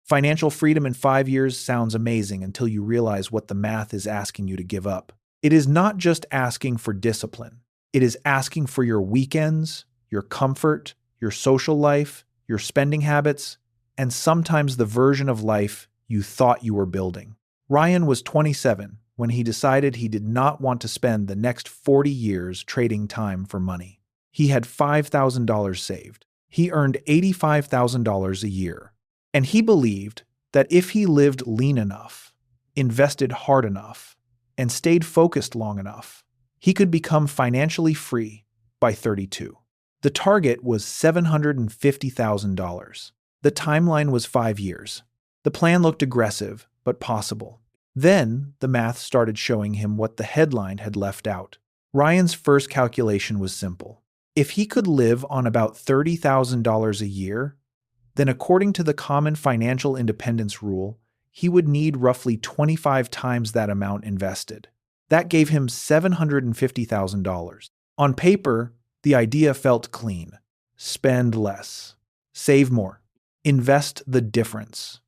Financial freedom in 5 years sounds amazing until you realize what the math is asking you to give up. It is not just asking for discipline. It is asking for your weekends, your comfort, your social life, your spending habits, and sometimes the version of life you thought you were building. Ryan was 27 when he decided he did not want to spend the next 40 years trading time for money. He had $5,000 saved. He earned $85,000 a year. And he believed that if he lived lean enough, invested hard enough, and stayed focused long enough, he could become financially free by 32. The target was $750,000. The timeline was 5 years. The plan looked aggressive, but possible. Then, the math started showing him what the headline had left out. Ryan's first calculation was simple. If he could live on about $30,000 a year, then according to the common financial independence rule, he would need roughly 25 times that amount invested. That gave him $750,000. On paper, the idea felt clean. Spend less. Save more. Invest the difference.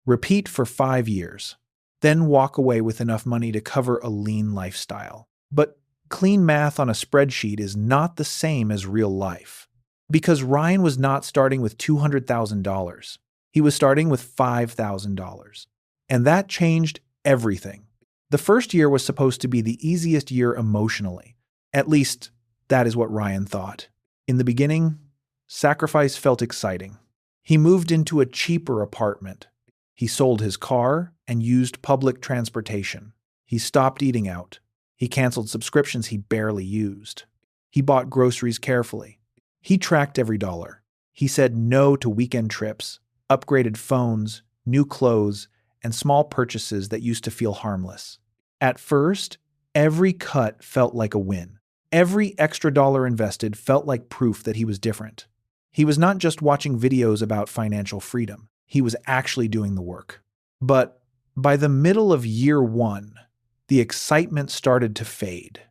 Repeat for 5 years. Then walk away with enough money to cover a lean lifestyle. But clean math on a spreadsheet is not the same as real life. Because Ryan was not starting with $200,000. He was starting with $5,000. And that changed everything. The first year was supposed to be the easiest year emotionally. At least, that is what Ryan thought. In the beginning, sacrifice felt exciting. He moved into a cheaper apartment. He sold his car and used public transportation. He stopped eating out. He canceled subscriptions he barely used. He bought groceries carefully. He tracked every dollar. He said no to weekend trips, upgraded phones, new clothes, and small purchases that used to feel harmless. At first, every cut felt like a win. Every extra dollar invested felt like proof that he was different. He was not just watching videos about financial freedom. He was actually doing the work. But by the middle of year 1, the excitement started to fade.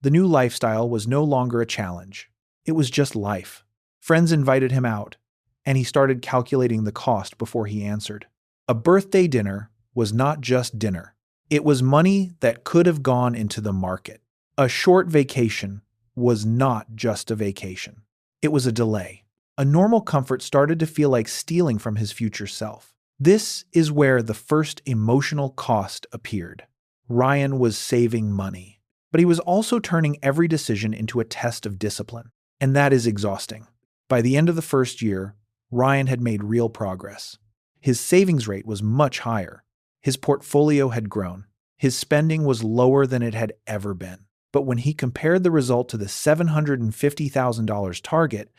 The new lifestyle was no longer a challenge. It was just life. Friends invited him out, and he started calculating the cost before he answered. A birthday dinner was not just dinner. It was money that could have gone into the market. A short vacation was not just a vacation. It was a delay. A normal comfort started to feel like stealing from his future self. This is where the first emotional cost appeared. Ryan was saving money, but he was also turning every decision into a test of discipline, and that is exhausting. By the end of the first year, Ryan had made real progress. His savings rate was much higher. His portfolio had grown. His spending was lower than it had ever been. But when he compared the result to the $750,000 target,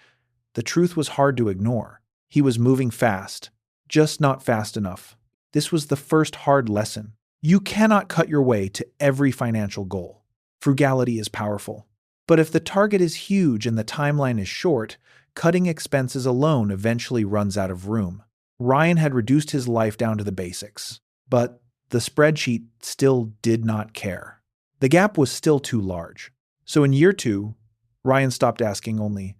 the truth was hard to ignore. He was moving fast, just not fast enough. This was the first hard lesson. You cannot cut your way to every financial goal. Frugality is powerful. But if the target is huge and the timeline is short, cutting expenses alone eventually runs out of room. Ryan had reduced his life down to the basics, but the spreadsheet still did not care. The gap was still too large. So in year 2, Ryan stopped asking only,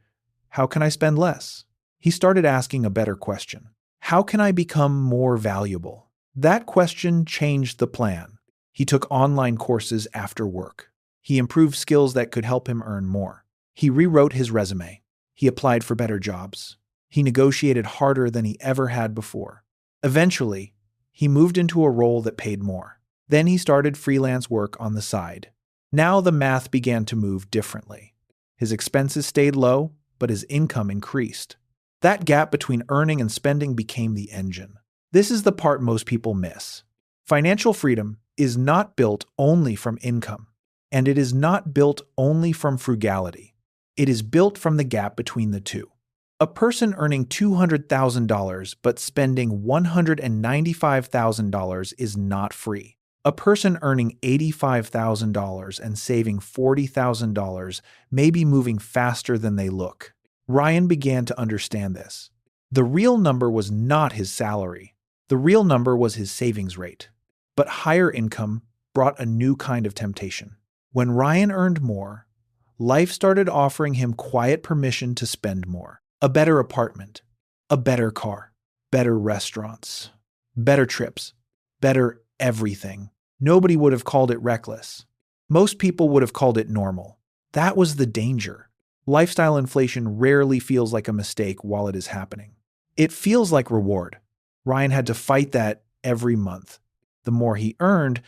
"How can I spend less?" He started asking a better question. How can I become more valuable? That question changed the plan. He took online courses after work. He improved skills that could help him earn more. He rewrote his resume. He applied for better jobs. He negotiated harder than he ever had before. Eventually, he moved into a role that paid more. Then he started freelance work on the side. Now the math began to move differently. His expenses stayed low, but his income increased. That gap between earning and spending became the engine. This is the part most people miss. Financial freedom is not built only from income, and it is not built only from frugality. It is built from the gap between the two. A person earning $200,000 but spending $195,000 is not free. A person earning $85,000 and saving $40,000 may be moving faster than they look. Ryan began to understand this. The real number was not his salary. The real number was his savings rate. But higher income brought a new kind of temptation. When Ryan earned more, life started offering him quiet permission to spend more. A better apartment, a better car, better restaurants. better trips, better everything. Nobody would have called it reckless. Most people would have called it normal. That was the danger. Lifestyle inflation rarely feels like a mistake while it is happening. It feels like reward. Ryan had to fight that every month. The more he earned,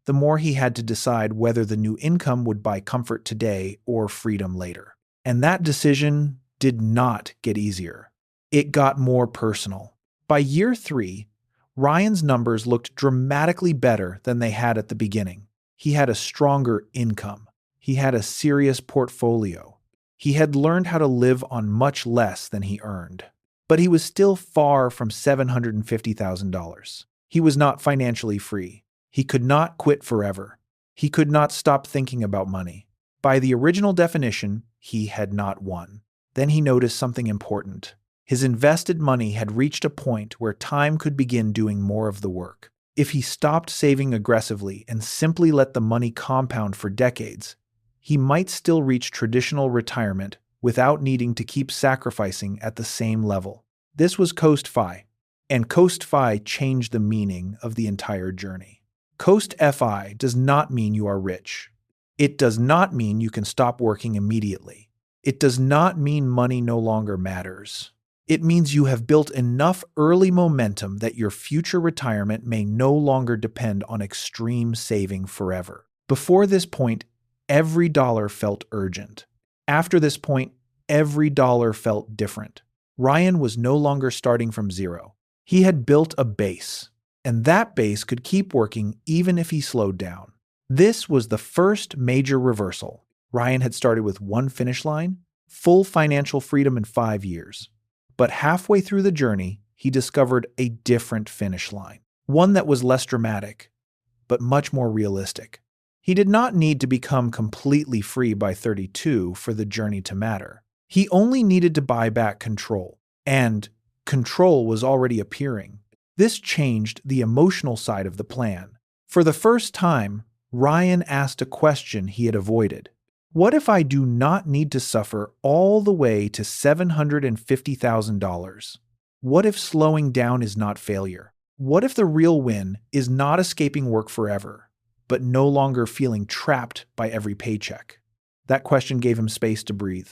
the more he had to decide whether the new income would buy comfort today or freedom later. And that decision did not get easier. It got more personal. By year 3, Ryan's numbers looked dramatically better than they had at the beginning. He had a stronger income. He had a serious portfolio. He had learned how to live on much less than he earned. But he was still far from $750,000. He was not financially free. He could not quit forever. He could not stop thinking about money. By the original definition, he had not won. Then he noticed something important. His invested money had reached a point where time could begin doing more of the work. If he stopped saving aggressively and simply let the money compound for decades, he might still reach traditional retirement without needing to keep sacrificing at the same level. This was Coast FI, and Coast FI changed the meaning of the entire journey. Coast FI does not mean you are rich. It does not mean you can stop working immediately. It does not mean money no longer matters. It means you have built enough early momentum that your future retirement may no longer depend on extreme saving forever. Before this point, every dollar felt urgent. After this point, every dollar felt different. Ryan was no longer starting from zero. He had built a base, and that base could keep working even if he slowed down. This was the first major reversal. Ryan had started with one finish line, full financial freedom in 5 years. But halfway through the journey, he discovered a different finish line, one that was less dramatic, but much more realistic. He did not need to become completely free by 32 for the journey to matter. He only needed to buy back control, and control was already appearing. This changed the emotional side of the plan. For the first time, Ryan asked a question he had avoided. What if I do not need to suffer all the way to $750,000? What if slowing down is not failure? What if the real win is not escaping work forever, but no longer feeling trapped by every paycheck? That question gave him space to breathe.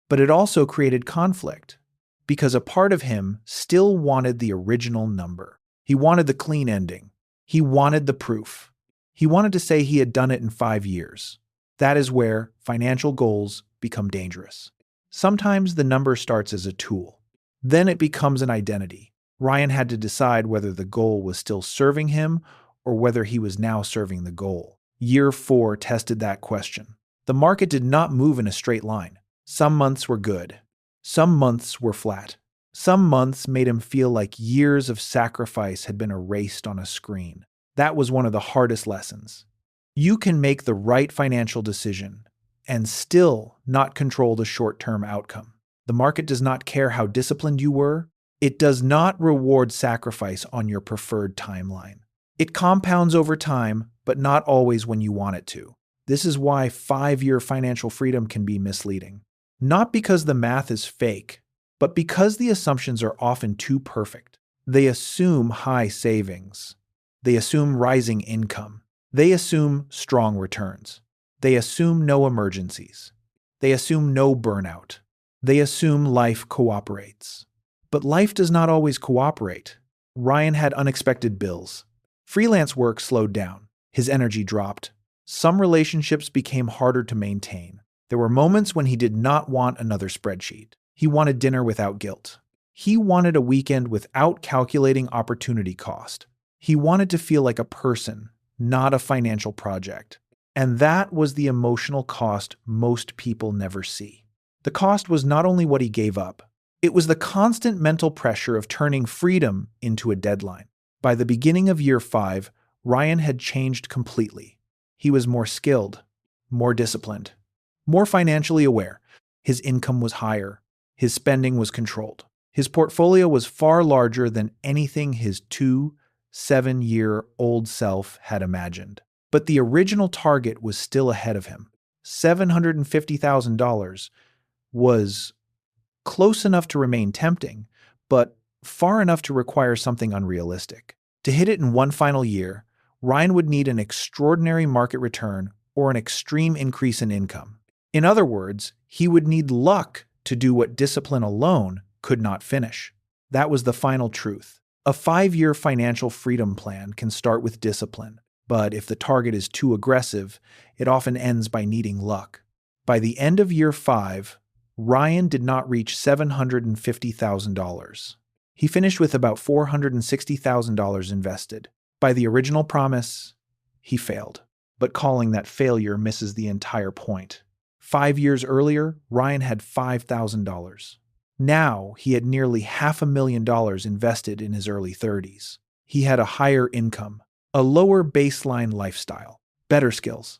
But it also created conflict, because a part of him still wanted the original number. He wanted the clean ending. He wanted the proof. He wanted to say he had done it in 5 years. That is where financial goals become dangerous. Sometimes the number starts as a tool. Then it becomes an identity. Ryan had to decide whether the goal was still serving him or whether he was now serving the goal. Year 4 tested that question. The market did not move in a straight line. Some months were good. Some months were flat. Some months made him feel like years of sacrifice had been erased on a screen. That was one of the hardest lessons. You can make the right financial decision and still not control the short-term outcome. The market does not care how disciplined you were. It does not reward sacrifice on your preferred timeline. It compounds over time, but not always when you want it to. This is why 5-year financial freedom can be misleading. Not because the math is fake, but because the assumptions are often too perfect. They assume high savings. They assume rising income. They assume strong returns. They assume no emergencies. They assume no burnout. They assume life cooperates. But life does not always cooperate. Ryan had unexpected bills. Freelance work slowed down. His energy dropped. Some relationships became harder to maintain. There were moments when he did not want another spreadsheet. He wanted dinner without guilt. He wanted a weekend without calculating opportunity cost. He wanted to feel like a person, not a financial project. And that was the emotional cost most people never see. The cost was not only what he gave up, it was the constant mental pressure of turning freedom into a deadline. By the beginning of year 5, Ryan had changed completely. He was more skilled, more disciplined, more financially aware. His income was higher. His spending was controlled. His portfolio was far larger than anything his 7-year-old self had imagined. But the original target was still ahead of him. $750,000 was close enough to remain tempting, but far enough to require something unrealistic. To hit it in one final year, Ryan would need an extraordinary market return or an extreme increase in income. In other words, he would need luck to do what discipline alone could not finish. That was the final truth. A 5-year financial freedom plan can start with discipline, but if the target is too aggressive, it often ends by needing luck. By the end of year 5, Ryan did not reach $750,000. He finished with about $460,000 invested. By the original promise, he failed. But calling that failure misses the entire point. 5 years earlier, Ryan had $5,000. Now, he had nearly $500,000 invested in his early 30s. He had a higher income, a lower baseline lifestyle, better skills,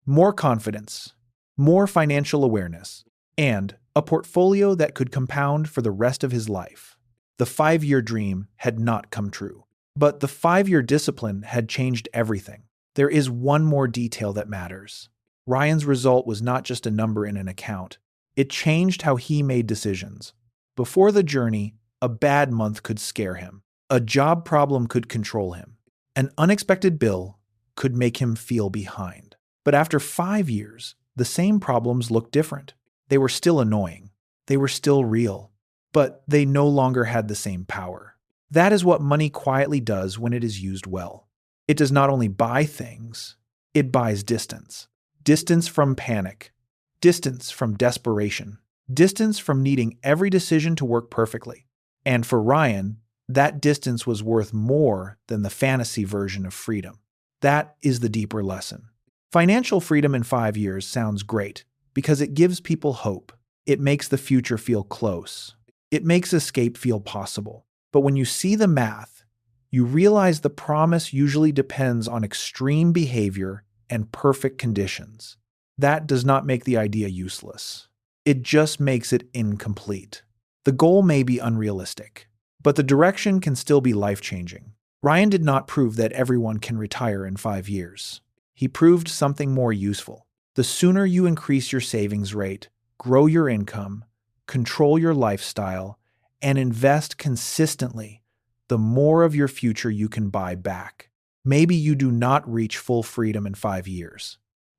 more confidence, more financial awareness, and a portfolio that could compound for the rest of his life. The 5-year dream had not come true, but the 5-year discipline had changed everything. There is one more detail that matters. Ryan's result was not just a number in an account. It changed how he made decisions. Before the journey, a bad month could scare him. A job problem could control him. An unexpected bill could make him feel behind. But after 5 years, the same problems looked different. They were still annoying. They were still real. But they no longer had the same power. That is what money quietly does when it is used well. It does not only buy things, it buys distance. Distance from panic. Distance from desperation. Distance from needing every decision to work perfectly. And for Ryan, that distance was worth more than the fantasy version of freedom. That is the deeper lesson. Financial freedom in 5 years sounds great because it gives people hope. It makes the future feel close. It makes escape feel possible. But when you see the math, you realize the promise usually depends on extreme behavior and perfect conditions. That does not make the idea useless. It just makes it incomplete. The goal may be unrealistic, but the direction can still be life-changing. Ryan did not prove that everyone can retire in 5 years. He proved something more useful. The sooner you increase your savings rate, grow your income, control your lifestyle, and invest consistently, the more of your future you can buy back. Maybe you do not reach full freedom in 5 years.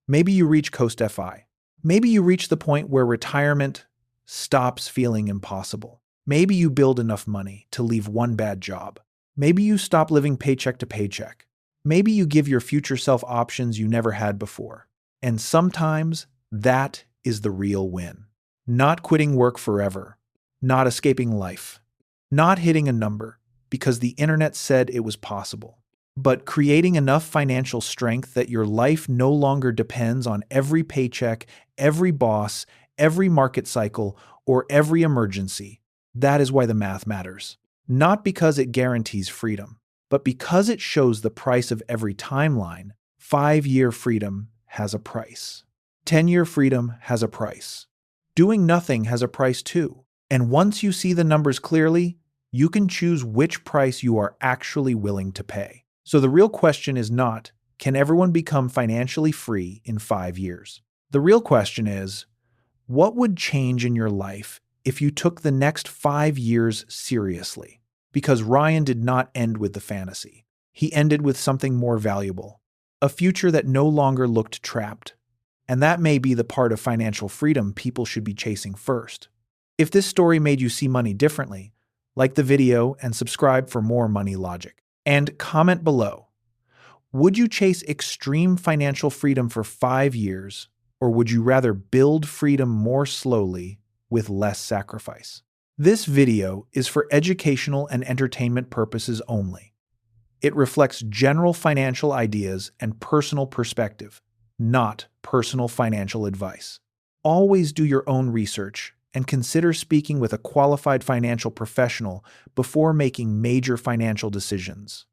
Maybe you reach Coast FI. Maybe you reach the point where retirement stops feeling impossible. Maybe you build enough money to leave one bad job. Maybe you stop living paycheck to paycheck. Maybe you give your future self options you never had before. And sometimes that is the real win. Not quitting work forever. Not escaping life. Not hitting a number because the internet said it was possible. But creating enough financial strength that your life no longer depends on every paycheck, every boss, every market cycle, or every emergency. That is why the math matters. Not because it guarantees freedom, but because it shows the price of every timeline. 5-year freedom has a price. 10-year freedom has a price. Doing nothing has a price too. And once you see the numbers clearly, you can choose which price you are actually willing to pay. So the real question is not, can everyone become financially free in 5 years? The real question is, what would change in your life if you took the next 5 years seriously? Because Ryan did not end with the fantasy. He ended with something more valuable, a future that no longer looked trapped. And that may be the part of financial freedom people should be chasing first. If this story made you see money differently, like the video and subscribe for more money logic. And comment below. Would you chase extreme financial freedom for 5 years, or would you rather build freedom more slowly with less sacrifice? This video is for educational and entertainment purposes only. It reflects general financial ideas and personal perspective, not personal financial advice. Always do your own research and consider speaking with a qualified financial professional before making major financial decisions.